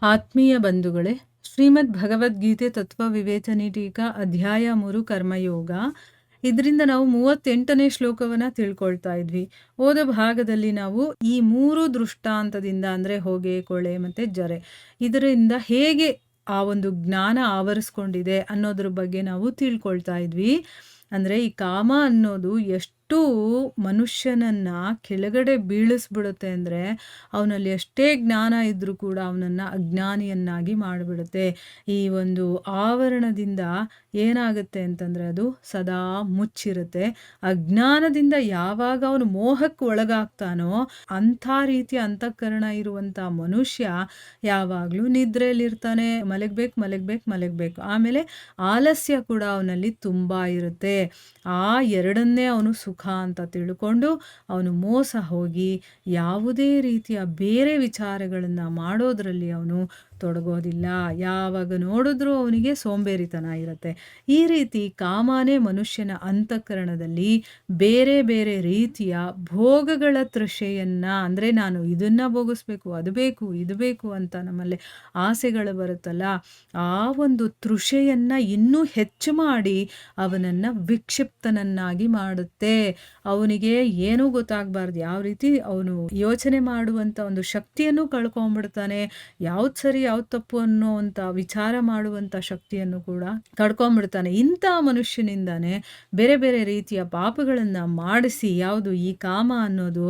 ಆತ್ಮೀಯ ಬಂಧುಗಳೇ, ಶ್ರೀಮದ್ ಭಗವದ್ಗೀತೆ ತತ್ವ ವಿವೇಚನೆ ಟೀಕಾ ಅಧ್ಯಾಯ 3 ಕರ್ಮಯೋಗ. ಇದರಿಂದ ನಾವು 38ನೇ ಶ್ಲೋಕವನ್ನು ತಿಳ್ಕೊಳ್ತಾ ಇದ್ವಿ. ಓದೋ ಭಾಗದಲ್ಲಿ ನಾವು ಈ 3 ದೃಷ್ಟಾಂತದಿಂದ ಅಂದರೆ ಹೊಗೆ, ಕೊಳೆ ಮತ್ತು ಜರೆ, ಇದರಿಂದ ಹೇಗೆ ಆ ಒಂದು ಜ್ಞಾನ ಆವರಿಸ್ಕೊಂಡಿದೆ ಅನ್ನೋದ್ರ ಬಗ್ಗೆ ನಾವು ತಿಳ್ಕೊಳ್ತಾ ಇದ್ವಿ. ಅಂದರೆ ಈ ಕಾಮ ಅನ್ನೋದು ಎಷ್ಟು ಮನುಷ್ಯನನ್ನು ಕೆಳಗಡೆ ಬೀಳಿಸ್ಬಿಡುತ್ತೆ ಅಂದರೆ, ಅವನಲ್ಲಿ ಎಷ್ಟೇ ಜ್ಞಾನ ಇದ್ದರೂ ಕೂಡ ಅವನನ್ನು ಅಜ್ಞಾನಿಯನ್ನಾಗಿ ಮಾಡಿಬಿಡುತ್ತೆ. ಈ ಒಂದು ಆವರಣದಿಂದ ಏನಾಗುತ್ತೆ ಅಂತಂದರೆ ಅದು ಸದಾ ಮುಚ್ಚಿರುತ್ತೆ. ಅಜ್ಞಾನದಿಂದ ಯಾವಾಗ ಅವನು ಮೋಹಕ್ಕೆ ಒಳಗಾಗ್ತಾನೋ ಅಂಥ ರೀತಿಯ ಅಂತಃಕರಣ ಇರುವಂಥ ಮನುಷ್ಯ ಯಾವಾಗಲೂ ನಿದ್ರೆಯಲ್ಲಿರ್ತಾನೆ. ಮಲಗಬೇಕು. ಆಮೇಲೆ ಆಲಸ್ಯ ಕೂಡ ಅವನಲ್ಲಿ ತುಂಬ ಇರುತ್ತೆ. ಆ ಎರಡನ್ನೇ ಅವನು ಸುಖ ಅಂತ ತಿಳ್ಕೊಂಡು ಅವನು ಮೋಸ ಹೋಗಿ ಯಾವುದೇ ರೀತಿಯ ಬೇರೆ ವಿಚಾರಗಳನ್ನು ಮಾಡೋದರಲ್ಲಿ ಅವನು ತೊಡಗೋದಿಲ್ಲ. ಯಾವಾಗ ನೋಡಿದ್ರೂ ಅವನಿಗೆ ಸೋಂಬೇರಿತನ ಇರುತ್ತೆ. ಈ ರೀತಿ ಕಾಮನೇ ಮನುಷ್ಯನ ಅಂತಃಕರಣದಲ್ಲಿ ಬೇರೆ ಬೇರೆ ರೀತಿಯ ಭೋಗಗಳ ತೃಷೆಯನ್ನು, ಅಂದರೆ ನಾನು ಇದನ್ನು ಭೋಗಿಸ್ಬೇಕು, ಅದು ಬೇಕು, ಇದು ಬೇಕು ಅಂತ ನಮ್ಮಲ್ಲಿ ಆಸೆಗಳು ಬರುತ್ತಲ್ಲ, ಆ ಒಂದು ತೃಷೆಯನ್ನು ಇನ್ನೂ ಹೆಚ್ಚು ಮಾಡಿ ಅವನನ್ನು ವಿಕ್ಷಿಪ್ತನನ್ನಾಗಿ ಮಾಡುತ್ತೆ. ಅವನಿಗೆ ಏನೂ ಗೊತ್ತಾಗಬಾರ್ದು, ಯಾವ ರೀತಿ ಅವನು ಯೋಚನೆ ಮಾಡುವಂಥ ಒಂದು ಶಕ್ತಿಯನ್ನು ಕಳ್ಕೊಂಡ್ಬಿಡ್ತಾನೆ. ಯಾವ್ದು ಸರಿ ಯಾವ್ದು ತಪ್ಪು ಅನ್ನೋವಂಥ ವಿಚಾರ ಮಾಡುವಂಥ ಶಕ್ತಿಯನ್ನು ಕೂಡ ಕಳ್ಕೊಂಡ್ಬಿಡ್ತಾನೆ. ಇಂಥ ಮನುಷ್ಯನಿಂದಾನೇ ಬೇರೆ ಬೇರೆ ರೀತಿಯ ಪಾಪಗಳನ್ನು ಮಾಡಿಸಿ ಯಾವುದು ಈ ಕಾಮ ಅನ್ನೋದು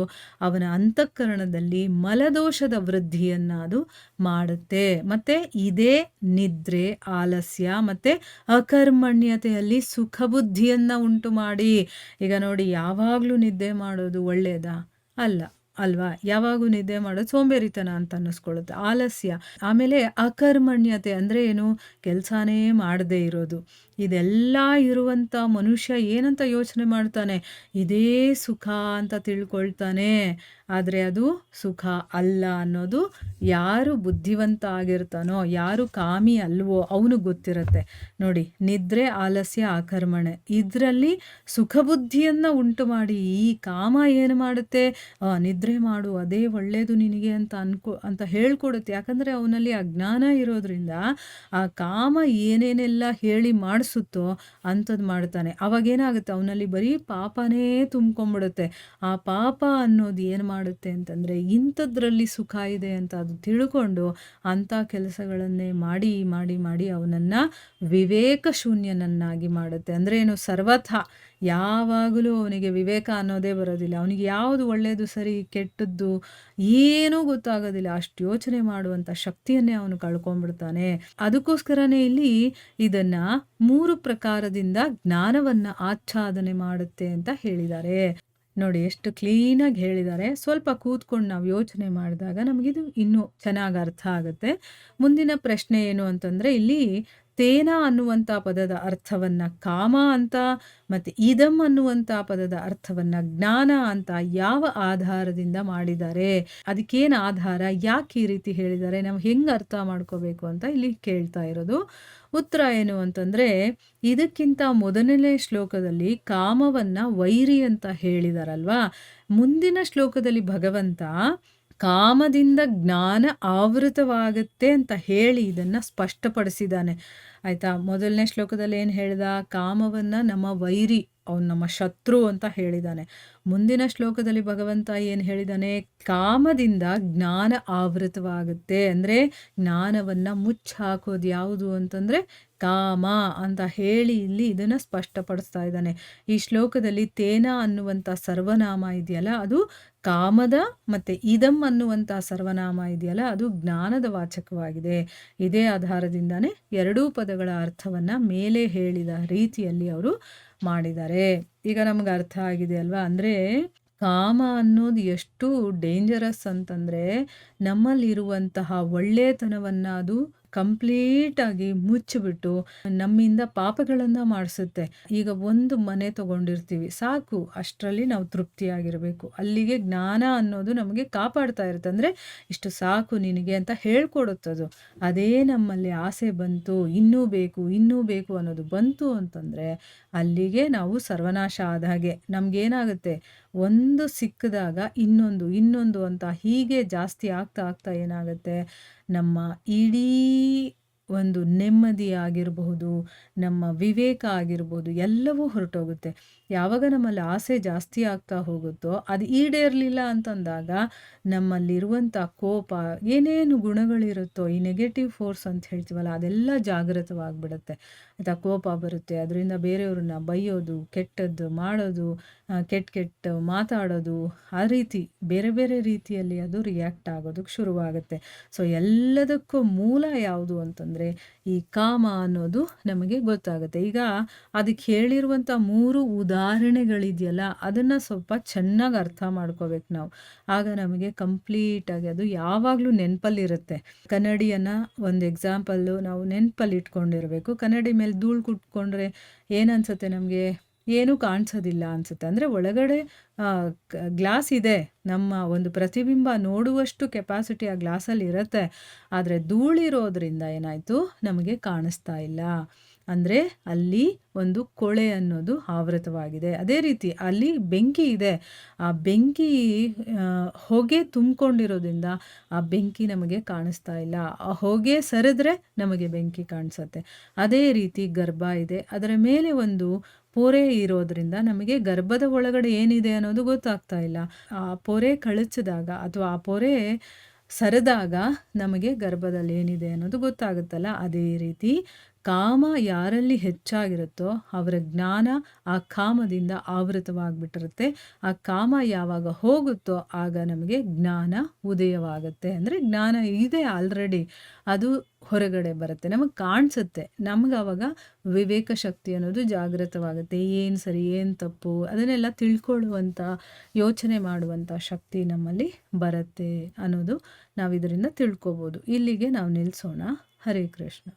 ಅವನ ಅಂತಃಕರಣದಲ್ಲಿ ಮಲದೋಷದ ವೃದ್ಧಿಯನ್ನು ಅದು ಮಾಡುತ್ತೆ. ಮತ್ತು ಇದೇ ನಿದ್ರೆ, ಆಲಸ್ಯ ಮತ್ತು ಅಕರ್ಮಣ್ಯತೆಯಲ್ಲಿ ಸುಖ ಬುದ್ಧಿಯನ್ನು ಉಂಟು ಮಾಡಿ, ಈಗ ನೋಡಿ ಯಾವಾಗಲೂ ನಿದ್ದೆ ಮಾಡೋದು ಒಳ್ಳೆಯದಾ? ಅಲ್ವಾ? ಯಾವಾಗೂ ನಿದ್ದೆ ಮಾಡೋದು ಸೋಂಬೇರಿತನ ಅಂತ ಅನ್ನಿಸ್ಕೊಳ್ಳುತ್ತೆ. ಆಲಸ್ಯ, ಆಮೇಲೆ ಅಕರ್ಮಣ್ಯತೆ ಅಂದರೆ ಏನು? ಕೆಲಸನೇ ಮಾಡದೇ ಇರೋದು. ಇದೆಲ್ಲ ಇರುವಂಥ ಮನುಷ್ಯ ಏನಂತ ಯೋಚನೆ ಮಾಡ್ತಾನೆ? ಇದೇ ಸುಖ ಅಂತ ತಿಳ್ಕೊಳ್ತಾನೆ. ಆದರೆ ಅದು ಸುಖ ಅಲ್ಲ ಅನ್ನೋದು ಯಾರು ಬುದ್ಧಿವಂತ ಆಗಿರ್ತಾನೋ, ಯಾರು ಕಾಮಿ ಅಲ್ವೋ ಅವನು ಗೊತ್ತಿರುತ್ತೆ. ನೋಡಿ, ನಿದ್ರೆ, ಆಲಸ್ಯ, ಆಕರ್ಮಣೆ, ಇದರಲ್ಲಿ ಸುಖ ಬುದ್ಧಿಯನ್ನು ಉಂಟು ಮಾಡಿ ಈ ಕಾಮ ಏನು ಮಾಡುತ್ತೆ? ನಿದ್ರೆ ಮಾಡು, ಅದೇ ಒಳ್ಳೆಯದು ನಿನಗೆ ಅಂತ ಹೇಳ್ಕೊಡುತ್ತೆ. ಯಾಕಂದರೆ ಅವನಲ್ಲಿ ಅಜ್ಞಾನ ಇರೋದ್ರಿಂದ ಆ ಕಾಮ ಏನೇನೆಲ್ಲ ಹೇಳಿ ಮಾಡಿಸುತ್ತೋ ಅಂಥದ್ದು ಮಾಡ್ತಾನೆ. ಅವಾಗೇನಾಗುತ್ತೆ? ಅವನಲ್ಲಿ ಬರೀ ಪಾಪನೇ ತುಂಬ್ಕೊಂಡ್ಬಿಡುತ್ತೆ. ಆ ಪಾಪ ಅನ್ನೋದು ಏನು ಮಾಡುತ್ತೆ ಅಂತಂದರೆ, ಇಂಥದ್ರಲ್ಲಿ ಸುಖ ಇದೆ ಅಂತ ಅದು ತಿಳ್ಕೊಂಡು ಅಂಥ ಕೆಲಸಗಳನ್ನೇ ಮಾಡಿ ಮಾಡಿ ಮಾಡಿ ಅವನನ್ನು ವಿವೇಕ ಶೂನ್ಯನನ್ನಾಗಿ ಮಾಡುತ್ತೆ. ಅಂದರೆ ಏನು? ಸರ್ವಥಾ ಯಾವಾಗಲೂ ಅವನಿಗೆ ವಿವೇಕ ಅನ್ನೋದೇ ಬರೋದಿಲ್ಲ. ಅವನಿಗೆ ಯಾವುದು ಒಳ್ಳೆಯದು, ಸರಿ, ಕೆಟ್ಟದ್ದು ಏನೂ ಗೊತ್ತಾಗೋದಿಲ್ಲ. ಅಷ್ಟು ಯೋಚನೆ ಮಾಡುವಂಥ ಶಕ್ತಿಯನ್ನೇ ಅವನು ಕಳ್ಕೊಂಡ್ಬಿಡ್ತಾನೆ. ಅದಕ್ಕೋಸ್ಕರನೇ ಇಲ್ಲಿ ಇದನ್ನು 3 ಪ್ರಕಾರದಿಂದ ಜ್ಞಾನವನ್ನು ಆಚ್ಛಾದನೆ ಮಾಡುತ್ತೆ ಅಂತ ಹೇಳಿದ್ದಾರೆ. ನೋಡಿ ಎಷ್ಟು ಕ್ಲೀನಾಗಿ ಹೇಳಿದ್ದಾರೆ. ಸ್ವಲ್ಪ ಕೂತ್ಕೊಂಡು ನಾವು ಯೋಚನೆ ಮಾಡಿದಾಗ ನಮಗಿದು ಇನ್ನೂ ಚೆನ್ನಾಗಿ ಅರ್ಥ ಆಗುತ್ತೆ. ಮುಂದಿನ ಪ್ರಶ್ನೆ ಏನು ಅಂತಂದರೆ, ಇಲ್ಲಿ ತೇನ ಅನ್ನುವಂಥ ಪದದ ಅರ್ಥವನ್ನು ಕಾಮ ಅಂತ ಮತ್ತು ಇದಂ ಅನ್ನುವಂಥ ಪದದ ಅರ್ಥವನ್ನು ಜ್ಞಾನ ಅಂತ ಯಾವ ಆಧಾರದಿಂದ ಮಾಡಿದ್ದಾರೆ? ಅದಕ್ಕೇನು ಆಧಾರ? ಯಾಕೆ ಈ ರೀತಿ ಹೇಳಿದ್ದಾರೆ? ನಾವು ಹೆಂಗೆ ಅರ್ಥ ಮಾಡ್ಕೋಬೇಕು ಅಂತ ಇಲ್ಲಿ ಕೇಳ್ತಾ ಇರೋದು. ಉತ್ತರ ಏನು ಅಂತಂದರೆ, ಇದಕ್ಕಿಂತ ಮೊದಲನೇ ಶ್ಲೋಕದಲ್ಲಿ ಕಾಮವನ್ನು ವೈರಿ ಅಂತ ಹೇಳಿದಾರಲ್ವಾ. ಮುಂದಿನ ಶ್ಲೋಕದಲ್ಲಿ ಭಗವಂತ ಕಾಮದಿಂದ ಜ್ಞಾನ ಆವೃತವಾಗುತ್ತೆ ಅಂತ ಹೇಳಿ ಇದನ್ನು ಸ್ಪಷ್ಟಪಡಿಸಿದ್ದಾನೆ. ಆಯಿತಾ? ಮೊದಲನೇ ಶ್ಲೋಕದಲ್ಲಿ ಏನು ಹೇಳಿದ? ಕಾಮವನ್ನು ನಮ್ಮ ವೈರಿ, ಅವನು ನಮ್ಮ ಶತ್ರು ಅಂತ ಹೇಳಿದ್ದಾನೆ. ಮುಂದಿನ ಶ್ಲೋಕದಲ್ಲಿ ಭಗವಂತ ಏನು ಹೇಳಿದ್ದಾನೆ? ಕಾಮದಿಂದ ಜ್ಞಾನ ಆವೃತವಾಗುತ್ತೆ, ಅಂದರೆ ಜ್ಞಾನವನ್ನು ಮುಚ್ಚಾಕೋದು ಯಾವುದು ಅಂತಂದರೆ ಕಾಮ ಅಂತ ಹೇಳಿ ಇಲ್ಲಿ ಇದನ್ನು ಸ್ಪಷ್ಟಪಡಿಸ್ತಾ ಇದ್ದಾನೆ. ಈ ಶ್ಲೋಕದಲ್ಲಿ ತೇನ ಅನ್ನುವಂಥ ಸರ್ವನಾಮ ಇದೆಯಲ್ಲ ಅದು ಕಾಮದ, ಮತ್ತು ಇದಂ ಅನ್ನುವಂಥ ಸರ್ವನಾಮ ಇದೆಯಲ್ಲ ಅದು ಜ್ಞಾನದ ವಾಚಕವಾಗಿದೆ. ಇದೇ ಆಧಾರದಿಂದಾನೇ ಎರಡೂ ಪದಗಳ ಅರ್ಥವನ್ನು ಮೇಲೆ ಹೇಳಿದ ರೀತಿಯಲ್ಲಿ ಅವರು ಮಾಡಿದ್ದಾರೆ. ಈಗ ನಮ್ಗೆ ಅರ್ಥ ಆಗಿದೆ ಅಲ್ವಾ? ಅಂದರೆ ಕಾಮ ಅನ್ನೋದು ಎಷ್ಟು ಡೇಂಜರಸ್ ಅಂತಂದರೆ, ನಮ್ಮಲ್ಲಿರುವಂತಹ ಒಳ್ಳೆಯತನವನ್ನು ಅದು ಕಂಪ್ಲೀಟಾಗಿ ಮುಚ್ಚಿಬಿಟ್ಟು ನಮ್ಮಿಂದ ಪಾಪಗಳನ್ನು ಮಾಡಿಸುತ್ತೆ. ಈಗ ಒಂದು ಮನೆ ತಗೊಂಡಿರ್ತೀವಿ, ಸಾಕು, ಅಷ್ಟರಲ್ಲಿ ನಾವು ತೃಪ್ತಿಯಾಗಿರಬೇಕು. ಅಲ್ಲಿಗೆ ಜ್ಞಾನ ಅನ್ನೋದು ನಮಗೆ ಕಾಪಾಡ್ತಾ ಇರುತ್ತೆ. ಅಂದರೆ ಇಷ್ಟು ಸಾಕು ನಿನಗೆ ಅಂತ ಹೇಳ್ಕೊಡುತ್ತದು. ಅದೇ ನಮ್ಮಲ್ಲಿ ಆಸೆ ಬಂತು, ಇನ್ನೂ ಬೇಕು ಅನ್ನೋದು ಬಂತು ಅಂತಂದರೆ ಅಲ್ಲಿಗೆ ನಾವು ಸರ್ವನಾಶ ಆದ ಹಾಗೆ. ನಮಗೇನಾಗುತ್ತೆ? ಒಂದು ಸಿಕ್ಕಿದಾಗ ಇನ್ನೊಂದು ಅಂತ ಹೀಗೆ ಜಾಸ್ತಿ ಆಗ್ತಾ ಏನಾಗುತ್ತೆ? ನಮ್ಮ ಇಡೀ ಒಂದು ನೆಮ್ಮದಿ ಆಗಿರಬಹುದು, ನಮ್ಮ ವಿವೇಕ ಆಗಿರ್ಬೋದು, ಎಲ್ಲವೂ ಹೊರಟೋಗುತ್ತೆ. ಯಾವಾಗ ನಮ್ಮಲ್ಲಿ ಆಸೆ ಜಾಸ್ತಿ ಆಗ್ತಾ ಹೋಗುತ್ತೋ, ಅದು ಈಡೇರಲಿಲ್ಲ ಅಂತಂದಾಗ ನಮ್ಮಲ್ಲಿರುವಂಥ ಕೋಪ, ಏನೇನು ಗುಣಗಳಿರುತ್ತೋ, ಈ ನೆಗೆಟಿವ್ ಫೋರ್ಸ್ ಅಂತ ಹೇಳ್ತೀವಲ್ಲ, ಅದೆಲ್ಲ ಜಾಗೃತವಾಗ್ಬಿಡುತ್ತೆ. ಆಯಿತಾ? ಕೋಪ ಬರುತ್ತೆ, ಅದರಿಂದ ಬೇರೆಯವ್ರನ್ನ ಬೈಯೋದು, ಕೆಟ್ಟದ್ದು ಮಾಡೋದು, ಕೆಟ್ಟ ಮಾತಾಡೋದು, ಆ ರೀತಿ ಬೇರೆ ಬೇರೆ ರೀತಿಯಲ್ಲಿ ಅದು ರಿಯಾಕ್ಟ್ ಆಗೋದಕ್ಕೆ ಶುರುವಾಗುತ್ತೆ. ಸೊ ಎಲ್ಲದಕ್ಕೂ ಮೂಲ ಯಾವುದು ಅಂತಂದರೆ ಈ ಕಾಮ ಅನ್ನೋದು ನಮಗೆ ಗೊತ್ತಾಗುತ್ತೆ. ಈಗ ಅದಕ್ಕೆ ಹೇಳಿರುವಂಥ 3 ಉದಾಹರಣೆಗಳಿದೆಯಲ್ಲ, ಅದನ್ನು ಸ್ವಲ್ಪ ಚೆನ್ನಾಗಿ ಅರ್ಥ ಮಾಡ್ಕೋಬೇಕು ನಾವು. ಆಗ ನಮಗೆ ಕಂಪ್ಲೀಟಾಗಿ ಅದು ಯಾವಾಗಲೂ ನೆನಪಲ್ಲಿರುತ್ತೆ. ಕನ್ನಡಿಯನ್ನು ಒಂದು ಎಕ್ಸಾಂಪಲ್ಲು ನಾವು ನೆನಪಲ್ಲಿ ಇಟ್ಕೊಂಡಿರಬೇಕು. ಕನ್ನಡಿ ಮೇಲೆ ಧೂಳು ಕುಟ್ಕೊಂಡ್ರೆ ಏನನ್ಸುತ್ತೆ ನಮಗೆ? ಏನೂ ಕಾಣಿಸೋದಿಲ್ಲ ಅನಿಸುತ್ತೆ. ಅಂದರೆ ಒಳಗಡೆ ಗ್ಲಾಸ್ ಇದೆ, ನಮ್ಮ ಒಂದು ಪ್ರತಿಬಿಂಬ ನೋಡುವಷ್ಟು ಕೆಪಾಸಿಟಿ ಆ ಗ್ಲಾಸಲ್ಲಿ ಇರುತ್ತೆ. ಆದರೆ ಧೂಳಿರೋದ್ರಿಂದ ಏನಾಯಿತು, ನಮಗೆ ಕಾಣಿಸ್ತಾ ಇಲ್ಲ. ಅಂದರೆ ಅಲ್ಲಿ ಒಂದು ಕೊಳೆ ಅನ್ನೋದು ಆವೃತವಾಗಿದೆ. ಅದೇ ರೀತಿ ಅಲ್ಲಿ ಬೆಂಕಿ ಇದೆ, ಆ ಬೆಂಕಿ ಹೊಗೆ ತುಂಬಿಕೊಂಡಿರೋದ್ರಿಂದ ಆ ಬೆಂಕಿ ನಮಗೆ ಕಾಣಿಸ್ತಾ ಇಲ್ಲ. ಆ ಹೊಗೆ ಸರಿದ್ರೆ ನಮಗೆ ಬೆಂಕಿ ಕಾಣಿಸುತ್ತೆ. ಅದೇ ರೀತಿ ಗರ್ಭ ಇದೆ, ಅದರ ಮೇಲೆ ಒಂದು ಪೊರೆ ಇರೋದ್ರಿಂದ ನಮಗೆ ಗರ್ಭದ ಒಳಗಡೆ ಏನಿದೆ ಅನ್ನೋದು ಗೊತ್ತಾಗ್ತಾ ಇಲ್ಲ. ಆ ಪೊರೆ ಕಳಚಿದಾಗ ಅಥವಾ ಆ ಪೊರೆ ಸರಿದಾಗ ನಮಗೆ ಗರ್ಭದಲ್ಲಿ ಏನಿದೆ ಅನ್ನೋದು ಗೊತ್ತಾಗುತ್ತಲ್ಲ. ಅದೇ ರೀತಿ ಕಾಮ ಯಾರಲ್ಲಿ ಹೆಚ್ಚಾಗಿರುತ್ತೋ ಅವರ ಜ್ಞಾನ ಆ ಕಾಮದಿಂದ ಆವೃತವಾಗಿಬಿಟ್ಟಿರುತ್ತೆ. ಆ ಕಾಮ ಯಾವಾಗ ಹೋಗುತ್ತೋ ಆಗ ನಮಗೆ ಜ್ಞಾನ ಉದಯವಾಗುತ್ತೆ. ಅಂದರೆ ಜ್ಞಾನ ಇದೆ ಆಲ್ರೆಡಿ, ಅದು ಹೊರಗಡೆ ಬರುತ್ತೆ, ನಮಗೆ ಕಾಣಿಸುತ್ತೆ. ನಮ್ಗೆ ಆವಾಗ ವಿವೇಕ ಶಕ್ತಿ ಅನ್ನೋದು ಜಾಗೃತವಾಗುತ್ತೆ. ಏನು ಸರಿ ಏನು ತಪ್ಪು ಅದನ್ನೆಲ್ಲ ತಿಳ್ಕೊಳ್ಳುವಂಥ, ಯೋಚನೆ ಮಾಡುವಂಥ ಶಕ್ತಿ ನಮ್ಮಲ್ಲಿ ಬರುತ್ತೆ ಅನ್ನೋದು ನಾವು ಇದರಿಂದ ತಿಳ್ಕೊಬೋದು. ಇಲ್ಲಿಗೆ ನಾವು ನಿಲ್ಲಿಸೋಣ. ಹರೇ ಕೃಷ್ಣ.